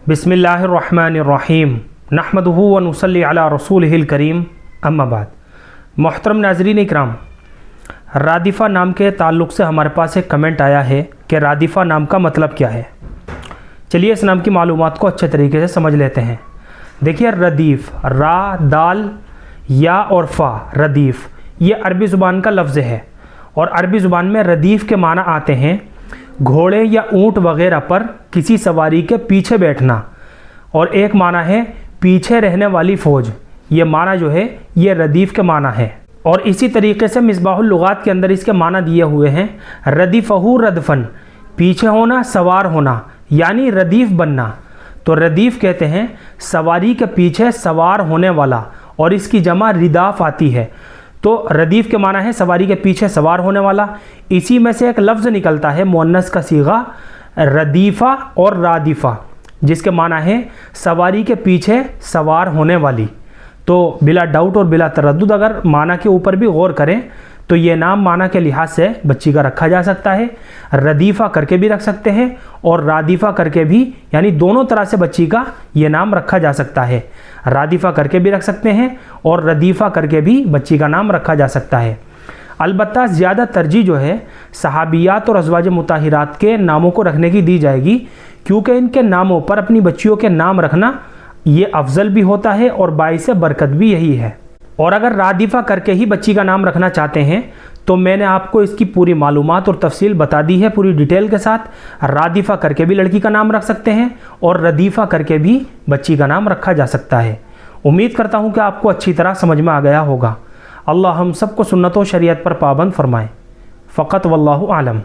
बिस्मिल्लाहिर्रहमानिर्रहीम नहमदुहु व नुसल्ली अला रसूलिहिल करीम अम्मा बाद। मोहतरम नाज़रीन इकराम, रादिफ़ा नाम के ताल्लुक़ से हमारे पास एक कमेंट आया है कि रादिफ़ा नाम का मतलब क्या है। चलिए इस नाम की मालूमात को अच्छे तरीके से समझ लेते हैं। देखिए, रदीफ़, रा दाल या और फ़ा, रदीफ़, ये अरबी ज़ुबान का लफ्ज़ है और अरबी ज़ुबान में रदीफ़ के माना आते हैं घोड़े या ऊँट वग़ैरह पर किसी सवारी के पीछे बैठना, और एक माना है पीछे रहने वाली फ़ौज। ये माना जो है ये रदीफ़ के माना है। और इसी तरीके से मिसबाहुल लुगात के अंदर इसके माना दिए हुए हैं रदीफ़हु रदफ़न, पीछे होना, सवार होना, यानी रदीफ़ बनना। तो रदीफ़ कहते हैं सवारी के पीछे सवार होने वाला, और इसकी जमा रिदाफ़ आती है। तो रदीफ़ के माना है सवारी के पीछे सवार होने वाला। इसी में से एक लफ्ज़ निकलता है मुअन्नस का सीगा रदीफ़ा और रादिफ़ा, जिसके माना है सवारी के पीछे सवार होने वाली। तो बिला डाउट और बिला तरद्दुद अगर माना के ऊपर भी गौर करें तो ये नाम माना के लिहाज से बच्ची का रखा जा सकता है। रदीफ़ा करके भी रख सकते हैं और रादिफ़ा करके भी, यानी दोनों तरह से बच्ची का ये नाम रखा जा सकता है। रादिफ़ा करके भी रख सकते हैं और रदीफ़ा करके भी बच्ची का नाम रखा जा सकता है। अलबत्ता ज़्यादा तरजीह जो है सहाबियात और अज़वाज मुताहिरात के नामों को रखने की दी जाएगी, क्योंकि इनके नामों पर अपनी बच्चियों के नाम रखना ये अफजल भी होता है और बाइस बरकत भी यही है। और अगर रादिफ़ा करके ही बच्ची का नाम रखना चाहते हैं तो मैंने आपको इसकी पूरी मालूमात और तफसील बता दी है पूरी डिटेल के साथ। रादिफ़ा करके भी लड़की का नाम रख सकते हैं और रदीफ़ा करके भी बच्ची का नाम रखा जा सकता है। उम्मीद करता हूँ कि आपको अच्छी तरह समझ में आ गया होगा। अल्लाह हम सबको सुन्नत व शरीयत पर पाबंद फरमाए। फ़क़त वल्लाहु आलम।